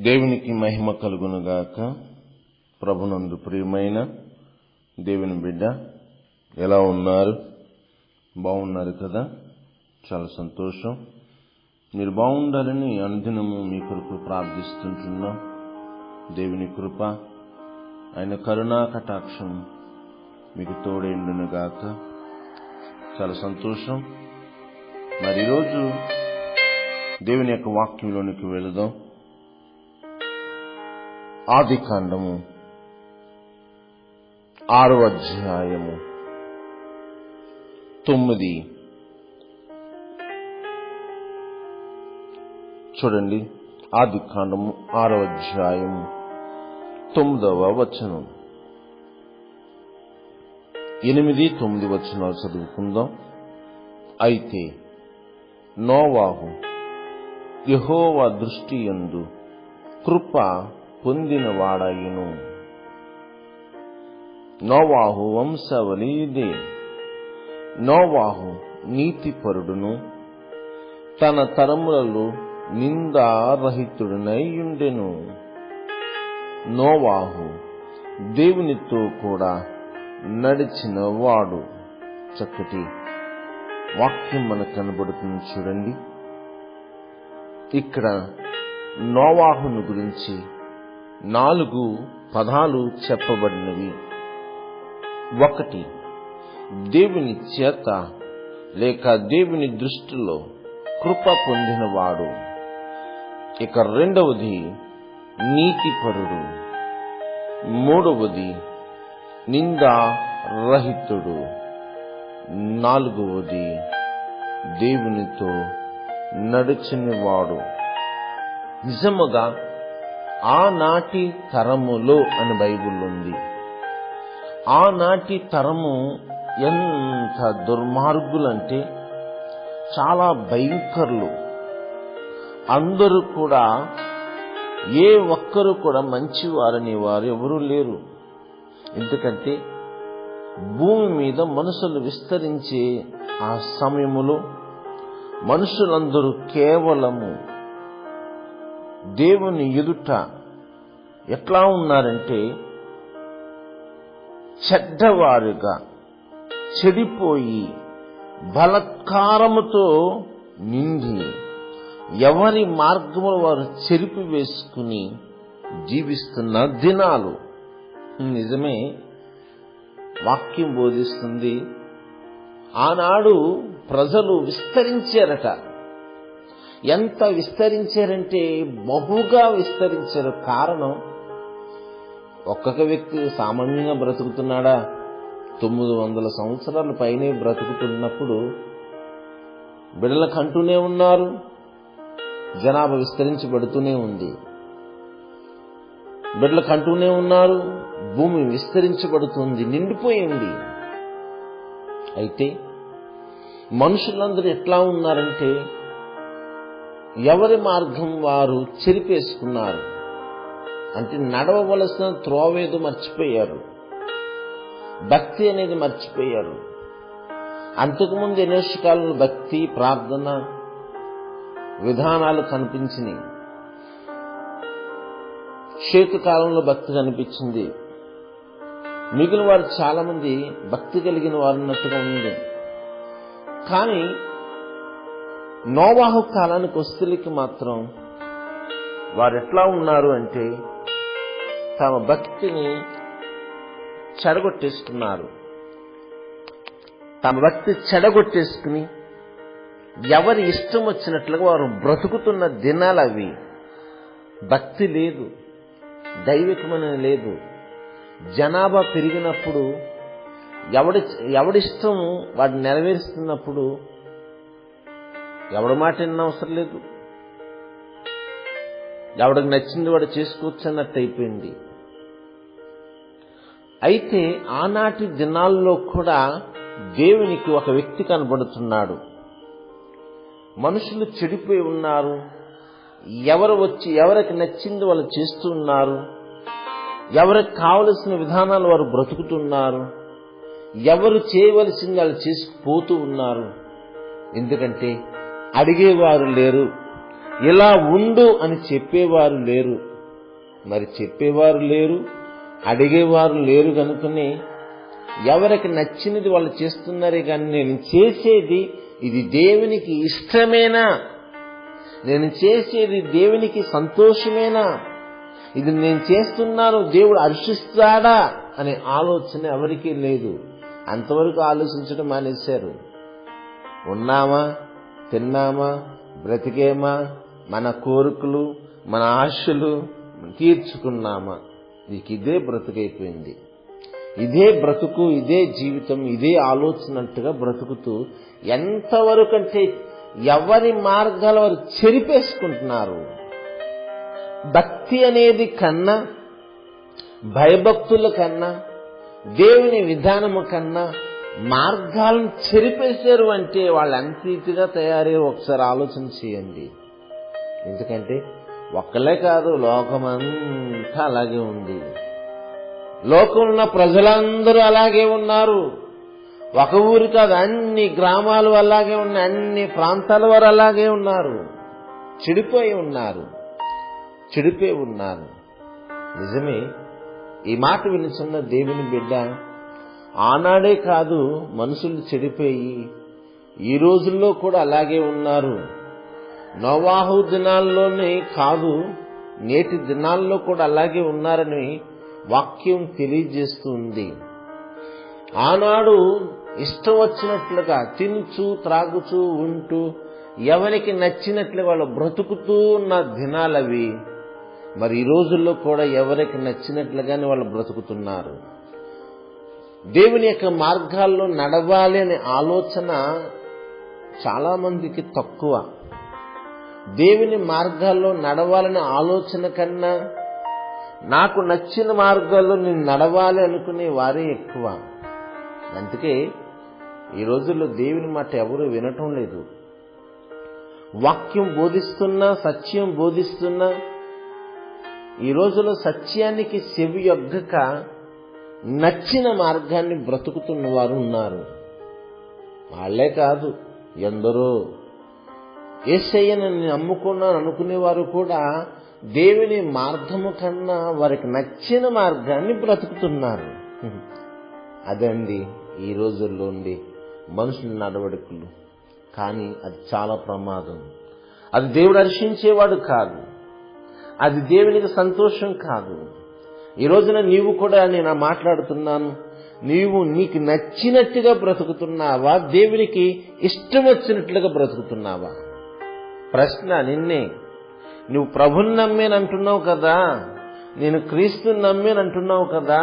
దేవునికి మహిమ కలుగునుగాక. ప్రభునందు ప్రియమైన దేవుని బిడ్డ, ఎలా ఉన్నారు? బాగున్నారు కదా? చాలా సంతోషం. మీరు బాగుండాలని అనుదినము మీ కొరకు ప్రార్థిస్తుంటున్నాం. దేవుని కృప, ఆయన కరుణా కటాక్షం మీకు తోడేండునుగాక. చాలా సంతోషం. మరి ఈరోజు దేవుని యొక్క వాక్యంలోనికి వెళదాం. ఆదికాండము 6వ అధ్యాయము 9. చూడండి, ఆదికాండము 6వ అధ్యాయము 9వ వచనం. 8, 9 వచనాలు చదువుకుందాం. అయితే నోవాహు యెహోవా దృష్టి యందు కృప పొందిన వాడాయును. నోవాహు వంశావళి ఇదే. నోవాహు నీతిపరుడును, తన తరములలో నిందారహితుడునై ఉండెను. నోవాహు దేవునితో కూడా నడిచిన వాడు. చక్కటి వాక్యం మనకు కనబడుతుంది. చూడండి, ఇక్కడ నోవాహును గురించి 4 పదాలు చెప్పబడినవి. 1, దేవుని చేత లేక దేవుని దృష్టిలో కృప పొందినవాడు. ఇక 2వది నీతిపరుడు. 3వది నిందారహితుడు. 4వది దేవునితో నడిచినవాడు. నిజముగా ఆనాటి తరములో అని బైబిల్ ఉంది. ఆనాటి తరము ఎంత దుర్మార్గులంటే చాలా భయంకరులు. అందరూ కూడా, ఏ ఒక్కరు కూడా మంచివారని వారు ఎవరూ లేరు. ఎందుకంటే భూమి మీద మనుషులు విస్తరించే ఆ సమయములో మనుషులందరూ కేవలము దేవుని ఎదుట ఎట్లా ఉన్నారంటే చెడ్డవారుగా చెడిపోయి బలత్కారముతో నిండి ఎవరి మార్గములు వారు చెరిపి వేసుకుని జీవిస్తున్న దినాలు. నిజమే, వాక్యం బోధిస్తుంది. ఆనాడు ప్రజలు విస్తరించారట. ఎంత విస్తరించారంటే బహుగా విస్తరించారు. కారణం, ఒక్కొక్క వ్యక్తి సామాన్యంగా బ్రతుకుతున్నాడా? 900 సంవత్సరాల పైనే బ్రతుకుతున్నప్పుడు బిడ్డలు కంటూనే ఉన్నారు. జనాభా విస్తరించబడుతూనే ఉంది. బిడ్డలు కంటూనే ఉన్నారు. భూమి విస్తరించబడుతుంది, నిండిపోయింది. అయితే మనుషులందరూ ఎట్లా ఉన్నారంటే ఎవరి మార్గం వారు చెరిపేసుకున్నారు. అంటే నడవవలసిన త్రోవేదో మర్చిపోయారు. భక్తి అనేది మర్చిపోయారు. అంతకుముందు ఎన్నో కాలంలో భక్తి, ప్రార్థన విధానాలు కనిపించినాయి. షేతు కాలంలో భక్తి కనిపించింది. మిగిలిన వారు చాలా మంది భక్తి కలిగిన వారు ఉన్నట్టుగా ఉంది. కానీ నోవాహు కాలానికి వస్తులకి మాత్రం వారు ఎట్లా ఉన్నారు అంటే తమ భక్తిని చెడగొట్టేసుకున్నారు. తమ భక్తి చెడగొట్టేసుకుని ఎవరి ఇష్టం వచ్చినట్లుగా వారు బ్రతుకుతున్న దినాలు అవి. భక్తి లేదు, దైవికమైన లేదు. జనాభా పెరిగినప్పుడు ఎవడిష్టం వాడిని నెరవేరుస్తున్నప్పుడు ఎవడి మాట విన్న అవసరం లేదు. ఎవడికి నచ్చింది వాడు చేసుకోవచ్చు అన్నట్టు అయిపోయింది. అయితే ఆనాటి దినాల్లో కూడా దేవునికి ఒక వ్యక్తి కనబడుతున్నాడు. మనుషులు చెడిపోయి ఉన్నారు. ఎవరు వచ్చి ఎవరికి నచ్చింది వాళ్ళు చేస్తూ ఉన్నారు. ఎవరికి కావలసిన విధానాలు వారు బ్రతుకుతున్నారు. ఎవరు చేయవలసింది వాళ్ళు చేసుకుపోతూ ఉన్నారు. ఎందుకంటే అడిగేవారు లేరు, ఇలా ఉండు అని చెప్పేవారు లేరు. మరి చెప్పేవారు లేరు, అడిగేవారు లేరు కనుకనే ఎవరికి నచ్చినది వాళ్ళు చేస్తున్నారే కానీ నేను చేసేది ఇది దేవునికి ఇష్టమేనా, నేను చేసేది దేవునికి సంతోషమేనా, ఇది నేను చేస్తున్నాను దేవుడు హర్షిస్తాడా అనే ఆలోచన ఎవరికీ లేదు. అంతవరకు ఆలోచించడం మానేశారు. ఉన్నామా, తిన్నామా, బ్రతికేమా, మన కోరికలు మన ఆశలు తీర్చుకున్నామా, నీకు ఇదే బ్రతుకైపోయింది. ఇదే బ్రతుకు, ఇదే జీవితం, ఇదే ఆలోచనట్టుగా బ్రతుకుతూ ఎంతవరకు అంటే ఎవరి మార్గాల వారు చెరిపేసుకుంటున్నారు. భక్తి అనేది కన్నా, భయభక్తుల కన్నా, దేవుని విధానము కన్నా మార్గాలను చెరిపేశారు అంటే వాళ్ళు ఎంత రీతిగా తయారయ్యారో ఒకసారి ఆలోచన చేయండి. ఎందుకంటే ఒక్కలే కాదు, లోకమంతా అలాగే ఉంది. లోకంలో ఉన్న ప్రజలందరూ అలాగే ఉన్నారు. ఒక ఊరు కాదు, అన్ని గ్రామాలు అలాగే ఉన్నాయి, అన్ని ప్రాంతాల వారు అలాగే ఉన్నారు. చెడిపోయి ఉన్నారు. నిజమే, ఈ మాట వినుచున్న దేవుని బిడ్డ, ఆనాడే కాదు మనుషులు చెడిపోయి ఈ రోజుల్లో కూడా అలాగే ఉన్నారు. నోవాహు దినాల్లోనే కాదు, నేటి దినాల్లో కూడా అలాగే ఉన్నారని వాక్యం తెలియజేస్తుంది. ఆనాడు ఇష్టం వచ్చినట్లుగా తినుచు త్రాగుచూ ఉంటూ ఎవరికి నచ్చినట్లు వాళ్ళు బ్రతుకుతూ ఉన్న దినాలవి. మరి ఈ రోజుల్లో కూడా ఎవరికి నచ్చినట్లుగానే వాళ్ళు బ్రతుకుతున్నారు. దేవుని యొక్క మార్గాల్లో నడవాలి అనే ఆలోచన చాలా మందికి తక్కువ. దేవుని మార్గాల్లో నడవాలనే ఆలోచన కన్నా నాకు నచ్చిన మార్గాల్లో నేను నడవాలి అనుకునే వారే ఎక్కువ. అందుకే ఈ రోజుల్లో దేవుని మాట ఎవరు వినటం లేదు. వాక్యం బోధిస్తున్నా, సత్యం బోధిస్తున్నా ఈ రోజులో సత్యానికి చెవి యొగ్గక నచ్చిన మార్గాన్ని బ్రతుకుతున్న వారు ఉన్నారు. వాళ్లే కాదు, ఎందరో యేసయ్యను నమ్ముకున్నాను అనుకునేవారు కూడా దేవుని మార్గము కన్నా వారికి నచ్చిన మార్గాన్ని బ్రతుకుతున్నారు. అదండి ఈ రోజుల్లో ఉండే మనుషుల నడవడికలు. కానీ అది చాలా ప్రమాదం. అది దేవుడు హర్షించేవాడు కాదు, అది దేవునికి సంతోషం కాదు. ఈ రోజున నీవు కూడా నేను మాట్లాడుతున్నాను, నీకు నచ్చినట్టుగా బ్రతుకుతున్నావా, దేవునికి ఇష్టం వచ్చినట్లుగా బ్రతుకుతున్నావా? ప్రశ్న నిన్నే. నువ్వు ప్రభుని నమ్మేనంటున్నావు కదా, నేను క్రీస్తుని నమ్మేనంటున్నావు కదా,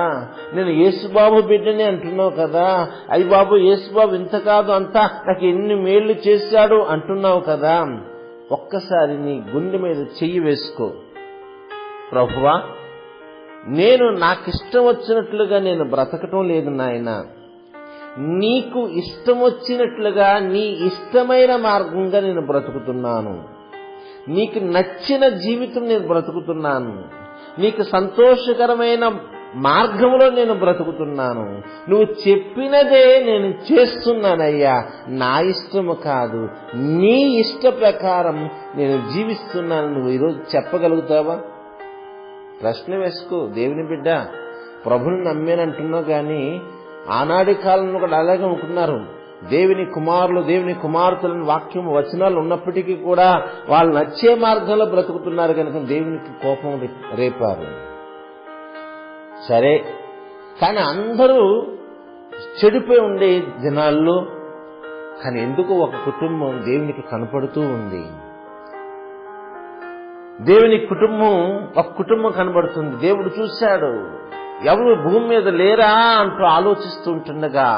నేను యేసుబాబు బిడ్డని అంటున్నావు కదా, అయ్యి బాబు యేసుబాబు ఇంత కాదు అంతా నాకు ఎన్ని మేళ్లు చేశాడు అంటున్నావు కదా. ఒక్కసారి నీ గుండె మీద చెయ్యి వేసుకో. ప్రభువా, నేను నాకిష్టం వచ్చినట్లుగా నేను బ్రతకటం లేదు నాయన, నీకు ఇష్టం వచ్చినట్లుగా నీ ఇష్టమైన మార్గంగా నేను బ్రతుకుతున్నాను, నీకు నచ్చిన జీవితం నేను బ్రతుకుతున్నాను, నీకు సంతోషకరమైన మార్గంలో నేను బ్రతుకుతున్నాను, నువ్వు చెప్పినదే నేను చేస్తున్నానయ్యా, నా ఇష్టము కాదు నీ ఇష్ట ప్రకారం నేను జీవిస్తున్నాను. నువ్వు ఈరోజు చెప్పగలుగుతావా? ప్రశ్న వేసుకో. దేవుని బిడ్డ, ప్రభుని నమ్మేనంటున్నావు కానీ ఆనాటి కాలంలో కూడా అలాగే అనుకున్నారు. దేవుని కుమారులు, దేవుని కుమార్తెలను వాక్యం వచనాలు ఉన్నప్పటికీ కూడా వాళ్ళు నచ్చే మార్గంలో బ్రతుకుతున్నారు కనుక దేవునికి కోపం రేపారు. సరే, కానీ అందరూ చెడిపోయి ఉండే దినాల్లో కానీ ఎందుకు ఒక కుటుంబం దేవునికి కనపడుతూ ఉంది. దేవుని కుటుంబం, ఒక కుటుంబం కనబడుతుంది. దేవుడు చూశాడు, ఎవరు భూమి మీద లేరా అంటూ ఆలోచిస్తూ ఉంటుండగా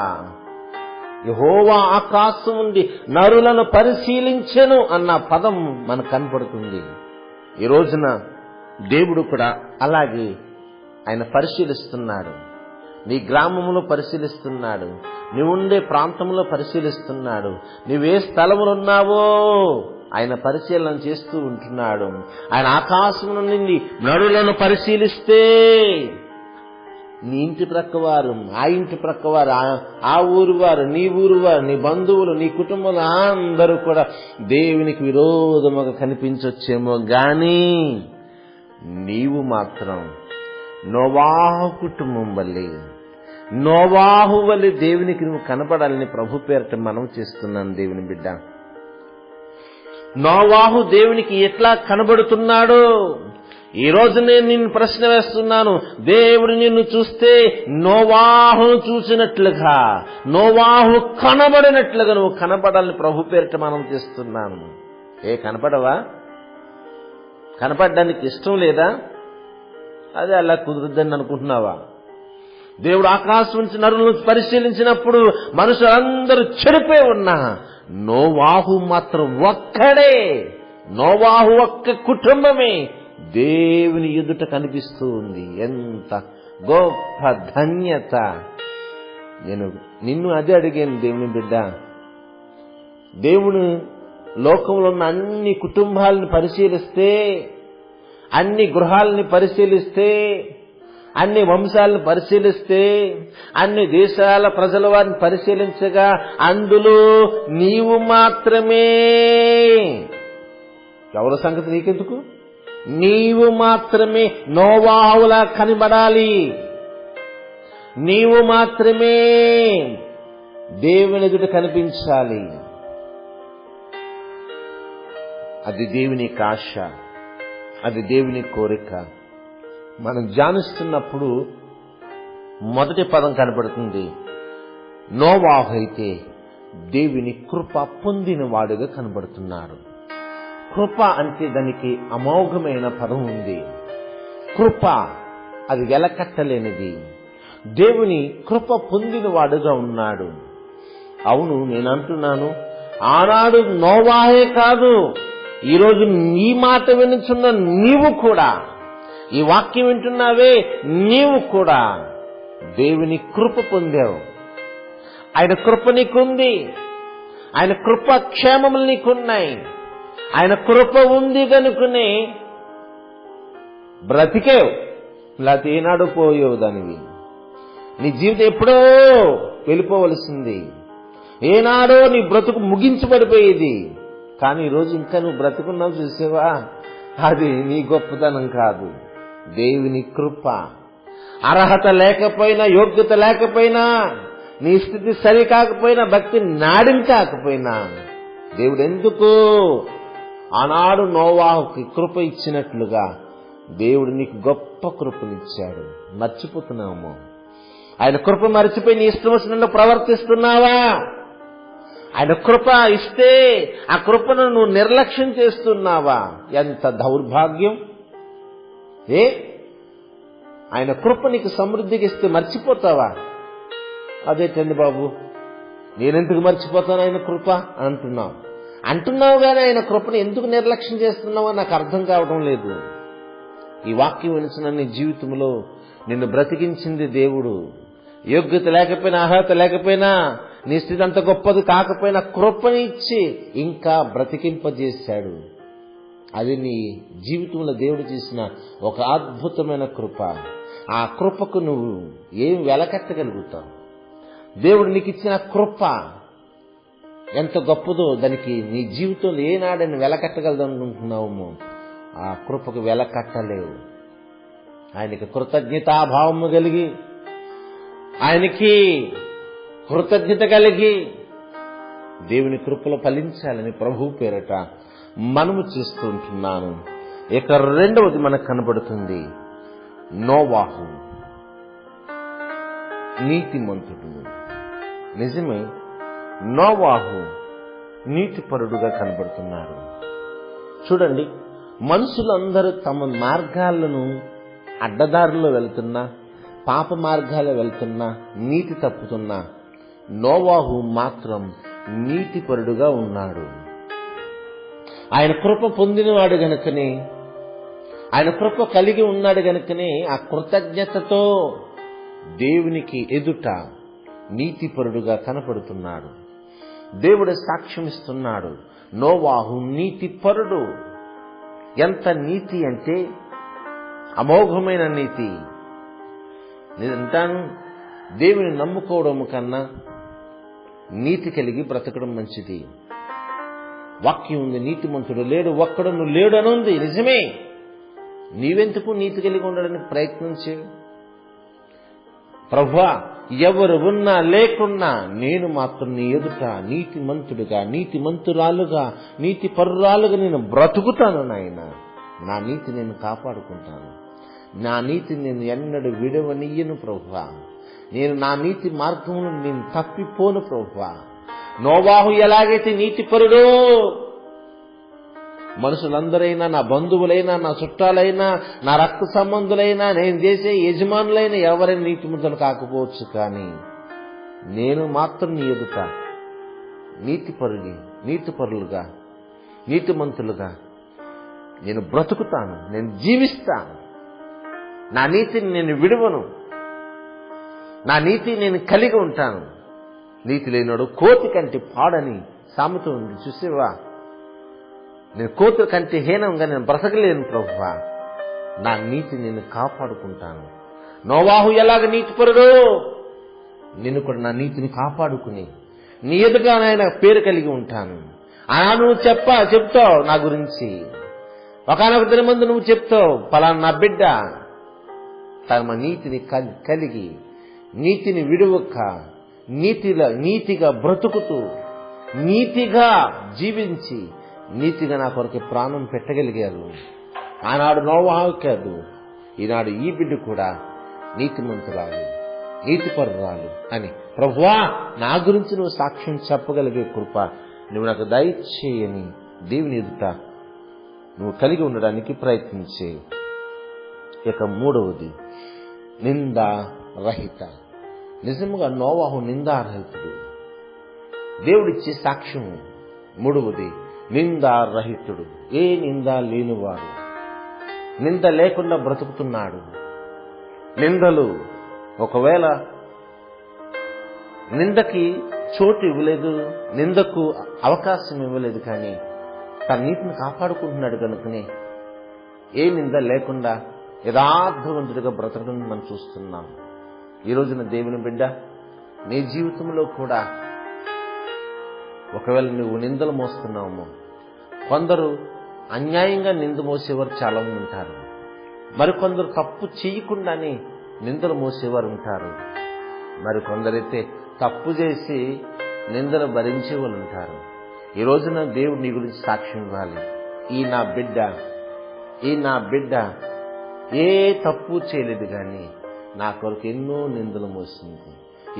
యెహోవా ఆకాశం నుండి నరులను పరిశీలించెను అన్న పదం మనకు కనపడుతుంది. ఈ రోజున దేవుడు కూడా అలాగే ఆయన పరిశీలిస్తున్నాడు. నీ గ్రామంలో పరిశీలిస్తున్నాడు, నీవుండే ప్రాంతంలో పరిశీలిస్తున్నాడు, నీవే స్థలములో ఉన్నావో ఆయన పరిశీలన చేస్తూ ఉంటున్నాడు. ఆయన ఆకాశం నుండి నరులను పరిశీలిస్తే నీ ఇంటి ప్రక్కవారు, ఆ ఇంటి ప్రక్కవారు, ఆ ఊరు వారు, నీ ఊరు వారు, నీ బంధువులు, నీ కుటుంబంలో అందరూ కూడా దేవునికి విరోధముగా కనిపించొచ్చేమో గాని నీవు మాత్రం నోవాహు కుటుంబం నోవాహు వలె దేవునికి నువ్వు కనపడాలని ప్రభు పేరట మనం చేస్తున్నాను. దేవుని బిడ్డ, నోవాహు దేవునికి ఎట్లా కనబడుతున్నాడో ఈ రోజు నేను నిన్ను ప్రశ్న వేస్తున్నాను. దేవుడు నిన్ను చూస్తే నోవాహును చూసినట్లుగా, నోవాహు కనబడినట్లుగా నువ్వు కనపడాలని ప్రభు పేరిట మనం చేస్తున్నాను. కనపడవా? కనపడడానికి ఇష్టం లేదా? అదే అలా కుదురుద్దని అనుకుంటున్నావా? దేవుడు ఆకాశం నుంచి నరులను పరిశీలించినప్పుడు మనుషులందరూ చెడిపోయి ఉన్నా నోవాహు మాత్రం ఒక్కడే, నోవాహు ఒక్క కుటుంబమే దేవుని ఎదుట కనిపిస్తూ ఉంది. ఎంత గొప్ప ధన్యత! నేను నిన్ను అదే అడిగాను. దేవుని బిడ్డ, దేవుని లోకంలో ఉన్న అన్ని కుటుంబాలను పరిశీలిస్తే, అన్ని గృహాలని పరిశీలిస్తే, అన్ని వంశాలను పరిశీలిస్తే, అన్ని దేశాల ప్రజల వారిని పరిశీలించగా అందులో నీవు మాత్రమే. ఎవరి సంగతి నీకెందుకు? నీవు మాత్రమే నోవాహులా కనబడాలి. నీవు మాత్రమే దేవుని ఎదుట కనిపించాలి. అది దేవుని ఆశ, అది దేవుని కోరిక. మనం ధ్యానిస్తున్నప్పుడు మొదటి పదం కనబడుతుంది. నోవాహు అయితే దేవుని కృప పొందిన వాడుగా కనబడుతున్నాడు. కృప అంటే దానికి అమోఘమైన పదం ఉంది. కృప అది వెలకట్టలేనిది. దేవుని కృప పొందిన వాడుగా ఉన్నాడు. అవును, నేను అంటున్నాను, ఆనాడు నోవాహే కాదు, ఈరోజు నీ మాట వినుచున్న నీవు కూడా, ఈ వాక్యం వింటున్నావే నీవు కూడా దేవుని కృప పొందావు. ఆయన కృప నీకుంది. ఆయన కృప క్షేమములు నీకున్నాయి. ఆయన కృప ఉంది కనుకనే బ్రతికేవు, లేకపోతే ఏనాడు పోయేవు దానివి. నీ జీవితం ఎప్పుడో వెళ్ళిపోవలసింది, ఏనాడో నీ బ్రతుకు ముగించబడిపోయేది. కానీ ఈరోజు ఇంకా నువ్వు బ్రతుకున్నావు చూసేవా? అది నీ గొప్పతనం కాదు, దేవుని కృప. అర్హత లేకపోయినా, యోగ్యత లేకపోయినా, నీ స్థితి సరి కాకపోయినా, భక్తి నాడిం కాకపోయినా, దేవుడు ఎందుకు ఆనాడు నోవాహుకి కృప ఇచ్చినట్లుగా దేవుడు నీకు గొప్ప కృపనిచ్చాడు. మర్చిపోతున్నాము. ఆయన కృప మర్చిపోయి నీ ఇష్టం వచ్చినట్లు ప్రవర్తిస్తున్నావా? ఆయన కృప ఇస్తే ఆ కృపను నువ్వు నిర్లక్ష్యం చేస్తున్నావా? ఎంత దౌర్భాగ్యం! ఆయన కృప నీకు సమృద్ధికి ఇస్తే మర్చిపోతావా? అదేటండి బాబు, నేనెందుకు మర్చిపోతాను ఆయన కృప అంటున్నావు కానీ ఆయన కృపను ఎందుకు నిర్లక్ష్యం చేస్తున్నావో నాకు అర్థం కావడం లేదు. ఈ వాక్యం వినిచిన నీ జీవితంలో నిన్ను బ్రతికించింది దేవుడు. యోగ్యత లేకపోయినా, అర్హత లేకపోయినా, నీ స్థితి అంత గొప్పది కాకపోయినా కృపని ఇచ్చి ఇంకా బ్రతికింపజేశాడు. అది నీ జీవితంలో దేవుడు చేసిన ఒక అద్భుతమైన కృప. ఆ కృపకు నువ్వు ఏం వెలకట్టగలుగుతావు? దేవుడు నీకు ఇచ్చిన కృప ఎంత గొప్పదో దానికి నీ జీవితంలో ఏనాడని వెలకట్టగలదనుకుంటున్నావు. ఆ కృపకు వెలకట్టలేవు. ఆయనకి కృతజ్ఞతాభావము కలిగి, ఆయనకి కృతజ్ఞత కలిగి దేవుని కృపలో ఫలించాలని ప్రభు పేరట మనము చేస్తుంటున్నాను. ఇక రెండవది మనకు కనబడుతుంది, నోవాహు నీతిమంతుడు. నిజమే, నోవాహు నీతిపరుడుగా కనబడుతున్నారు. చూడండి, మనుషులందరూ తమ మార్గాలను అడ్డదారుల్లో వెళ్తున్నా, పాప మార్గాల్లో వెళ్తున్నా, నీతి తప్పుతున్నా, నోవాహు మాత్రం నీతిపరుడుగా ఉన్నాడు. ఆయన కృప పొందినవాడు గనుకనే, ఆయన కృప కలిగి ఉన్నాడు గనుకనే ఆ కృతజ్ఞతతో దేవునికి ఎదుట నీతిపరుడుగా కనపడుతున్నాడు. దేవుడు సాక్ష్యం ఇస్తున్నాడు, నోవాహు నీతిపరుడు. ఎంత నీతి అంటే అమోఘమైన నీతి. నేను అంటాను, దేవుని నమ్ముకోవడం కన్నా నీతి కలిగి బ్రతకడం మంచిది. వాక్యం ఉంది, నీతిమంతుడు లేడు, ఒక్కడును లేడు అని ఉంది. నిజమే. నీవెందుకు నీతి కలిగి ఉండడానికి ప్రయత్నం చేయి? ప్రభువా, ఎవరు ఉన్నా లేకున్నా నేను మాత్రం నీ ఎదుట నీతిమంతుడిగా, నీతిమంతురాలుగా, నీతి పరురాలుగా నేను బ్రతుకుతాను నాయన. నా నీతి నేను కాపాడుకుంటాను. నా నీతిని నేను ఎన్నడూ విడవనియ్యను ప్రభువా. నేను నా నీతి మార్గంలో నేను తప్పిపోను ప్రభువా. నోవాహు ఎలాగైతే నీతిపరుడో, మనుషులందరైనా, నా బంధువులైనా, నా చుట్టాలైనా, నా రక్త సంబంధులైనా, నేను చేసే యజమానులైనా ఎవరైనా నీతిమంతులు కాకపోవచ్చు, కానీ నేను మాత్రం నీ ఎదుట నీతిపరులుగా, నీతిమంతులుగా నేను బ్రతుకుతాను, నేను జీవిస్తాను. నా నీతిని నేను విడువను, నా నీతి నేను కలిగి ఉంటాను. నీతి లేనోడు కోతి కంటే పాడని సామెత ఉంది, చూసేవా? నేను కోతుల కంటే హీనంగా నేను బ్రతకలేను ప్రభువా. నా నీతి నేను కాపాడుకుంటాను. నోవాహు ఎలాగ నీతిపరుడో, నేను కూడా నా నీతిని కాపాడుకుని నీ ఎదుట ఆయన పేరు కలిగి ఉంటాను. నువ్వు చెప్తావు నా గురించి. ఒకనొక దిన ముందు నువ్వు చెప్తావు, పలానా నా బిడ్డ తమ నీతిని కలిగి, నీతిని విడువక, నీతిగా బ్రతుకుతూ, నీతిగా జీవించి, నీతిగా నా కొరకు ప్రాణం పెట్టగలిగారు. ఆనాడు నోవాహు కాదు, ఈనాడు ఈ బిడ్డ కూడా నీతిమంతురాలు, నీతిపరురాలు అని ప్రభువా నా గురించి నువ్వు సాక్ష్యం చెప్పగలిగే కృప నువ్వు నాకు దయచేయని దేవుని ఎదుట నువ్వు కలిగి ఉండడానికి ప్రయత్నించే. ఇక మూడవది, నిందారహిత. నిజముగా నోవాహు నిందారహితుడు, దేవుడిచ్చే సాక్ష్యం. మూడవది, నిందారహితుడు, ఏ నింద లేనివాడు, నింద లేకుండా బ్రతుకుతున్నాడు. నిందలు ఒకవేళ నిందకి చోటు ఇవ్వలేదు, నిందకు అవకాశం ఇవ్వలేదు, కానీ తన నీతిని కాపాడుకుంటున్నాడు కనుకనే ఏ నింద లేకుండా యథార్థవంతుడిగా బ్రతకడం మనం చూస్తున్నాం. ఈ రోజున దేవుని బిడ్డ, నీ జీవితంలో కూడా ఒకవేళ నువ్వు నిందలు మోస్తున్నావు, కొందరు అన్యాయంగా నింద మోసేవారు చాలా మంది ఉంటారు, మరికొందరు తప్పు చేయకుండానే నిందలు మోసేవారు ఉంటారు, మరికొందరైతే తప్పు చేసి నిందలు భరించే వాళ్ళు ఉంటారు. ఈ రోజున దేవుడు నీ గురించి సాక్ష్యం ఇవ్వాలి. ఈ నా బిడ్డ ఏ తప్పు చేయలేదు, కానీ నా కొరకు ఎన్నో నిందలు మోసింది,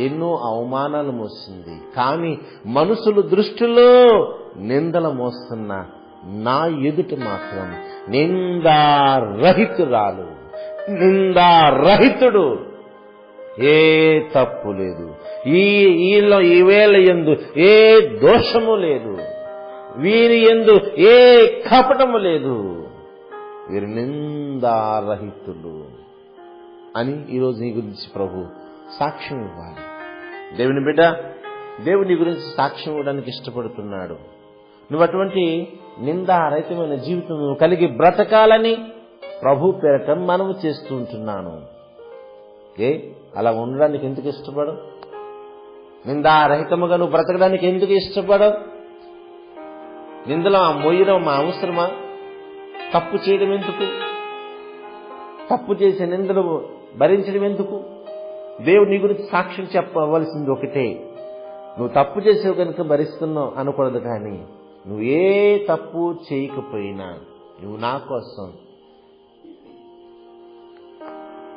ఎన్నో అవమానాలు మోసింది, కానీ మనుషుల దృష్టిలో నిందలు మోస్తున్న నా ఎదుట మాత్రం నిందారహితురాలు, నిందారహితుడు, ఏ తప్పు లేదు, ఈవేళ యందు ఏ దోషము లేదు, వీరి యందు ఏ కపటము లేదు, వీరు నిందారహితులు అని ఈరోజు నీ గురించి ప్రభు సాక్ష్యం ఇవ్వాలి. దేవుని బిడ్డ, దేవుని గురించి సాక్ష్యం ఇవ్వడానికి ఇష్టపడుతున్నాడు. నువ్వు అటువంటి నిందారహితమైన జీవితం నువ్వు కలిగి బ్రతకాలని ప్రభు పేరట మనము చేస్తూ ఉంటున్నాను. అలా ఉండడానికి ఎందుకు ఇష్టపడవు? నిందారహితముగా నువ్వు బ్రతకడానికి ఎందుకు ఇష్టపడవు? నిందలో మోయడం మా అవసరమా? తప్పు చేయడం ఎందుకు? తప్పు చేసే నిందలు భరించడం ఎందుకు? దేవుడు నీ గురించి సాక్ష్యం చెప్పవలసింది ఒకటే, నువ్వు తప్పు చేసావు కనుక భరిస్తున్నావు అనకూడదు. కానీ నువ్వు ఏ తప్పు చేయకపోయినా నువ్వు నా కోసం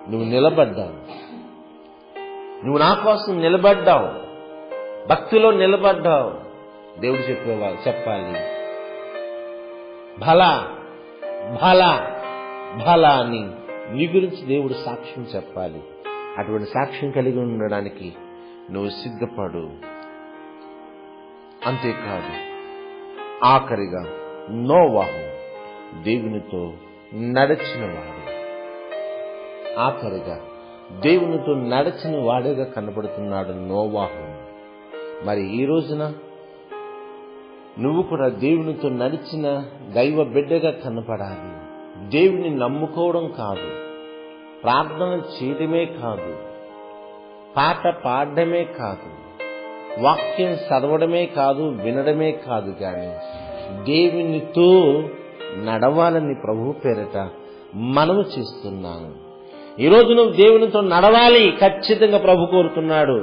నువ్వు నిలబడ్డావు, నువ్వు నా కోసం నిలబడ్డావు, భక్తిలో నిలబడ్డావు. దేవుడు చెప్పాలి, భలా భలా భలా అని నీ గురించి దేవుడు సాక్ష్యం చెప్పాలి. అటువంటి సాక్ష్యం కలిగి ఉండడానికి నువ్వు సిద్ధపడు. అంతేకాదు, ఆఖరిగా నోవాహు దేవునితో నడిచినవాడు. ఆఖరిగా దేవునితో నడిచిన వాడిగా కనబడుతున్నాడు నోవాహు. మరి ఈ రోజున నువ్వు కూడా దేవునితో నడిచిన దైవ బిడ్డగా కనపడాలి. దేవుని నమ్ముకోవడం కాదు, ప్రార్థన చేయడమే కాదు, పాట పాడడమే కాదు, వాక్యం చదవడమే కాదు, వినడమే కాదు, కానీ దేవునితో నడవాలని ప్రభు పేరట మనము చేస్తున్నాను. ఈరోజు నువ్వు దేవునితో నడవాలి, ఖచ్చితంగా ప్రభు కోరుతున్నాడు.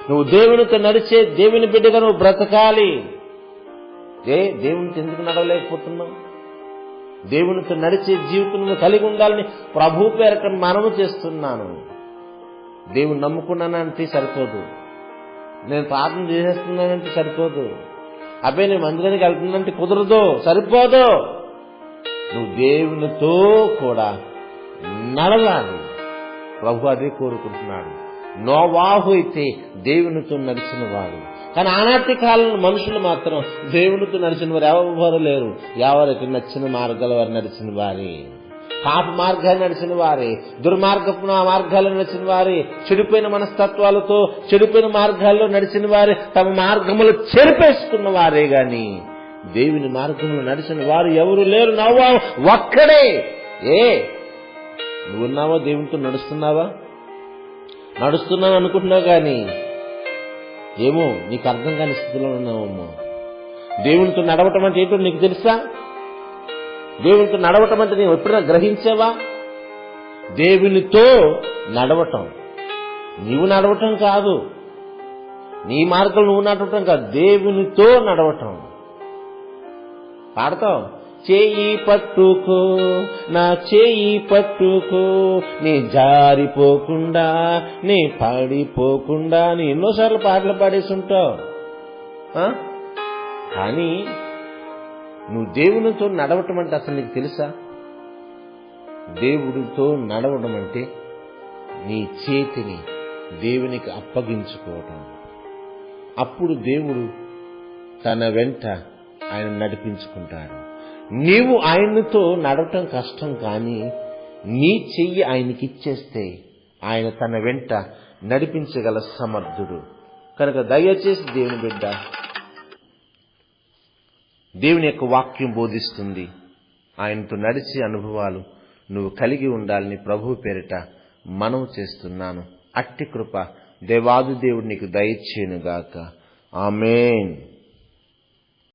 నువ్వు దేవునితో నడిచే దేవుని బిడ్డగా నువ్వు బ్రతకాలి. దేవునితో ఎందుకు నడవలేకపోతున్నావు? దేవునితో నడిచే జీవితం నువ్వు కలిగి ఉండాలని ప్రభు పేరట మనము చేస్తున్నాను. దేవుని నమ్ముకున్నానంటే సరిపోదు, నేను ప్రార్థన చేసేస్తున్నానంటే సరిపోదు, అబ్బాయి నేను మందిరానికి వెళ్తున్నానంటే కుదరదు, సరిపోదు. నువ్వు దేవునితో కూడా నడవాలి. ప్రభు అదే కోరుకుంటున్నాడు. నోవాహు అయితే దేవునితో నడిచిన వాడు, కానీ ఆనాటి కాలంలో మనుషులు మాత్రం దేవునితో నడిచిన వారు ఎవరు లేరు. ఎవరికి నచ్చిన మార్గాల వారు నడిచిన వారే, పాప మార్గాలు నడిచిన వారే, దుర్మార్గపు మార్గాల్లో నడిచిన వారే, చెడిపోయిన మనస్తత్వాలతో చెడిపోయిన మార్గాల్లో నడిచిన వారే, తమ మార్గములు చెరిపేసుకున్న వారే గాని దేవుని మార్గంలో నడిచిన వారు ఎవరు లేరు. నోవాహు ఒక్కడే. నువ్వున్నావా? దేవునితో నడుస్తున్నావా? నడుస్తున్నాను అనుకుంటున్నావు, కానీ ఏమో నీకు అర్థం కాని స్థితిలో ఉన్నావేమో. దేవునితో నడవటం అంటే ఏంటో నీకు తెలుసా? దేవునితో నడవటం అంటే నేను ఎప్పుడైనా గ్రహించావా? దేవునితో నడవటం, నీవు నడవటం కాదు, నీ మార్గం నువ్వు నడవటం కాదు, దేవునితో నడవటం. పాడతావు, చేయి పట్టుకో నా చేయి పట్టుకో, నీ జారిపోకుండా నీ పాడిపోకుండా, నీ ఎన్నోసార్లు పాటలు పాడేసుంటావు. కానీ నువ్వు దేవునితో నడవటం అంటే అసలు నీకు తెలుసా? దేవుడితో నడవడం అంటే నీ చేతిని దేవునికి అప్పగించుకోవటం. అప్పుడు దేవుడు తన వెంట ఆయన నడిపించుకుంటాడు. నీవు ఆయనతో నడవటం కష్టం, కానీ నీ చెయ్యి ఆయనకి ఇచ్చేస్తే ఆయన తన వెంట నడిపించగల సమర్థుడు. కనుక దయచేసి దేవుని బిడ్డ, దేవుని యొక్క వాక్యం బోధిస్తుంది, ఆయనతో నడిచే అనుభవాలు నువ్వు కలిగి ఉండాలని ప్రభు పేరిట మనవి చేస్తున్నాను. అట్టి కృప దేవాది దేవుడు నీకు దయచేయునుగాక. ఆమేన్.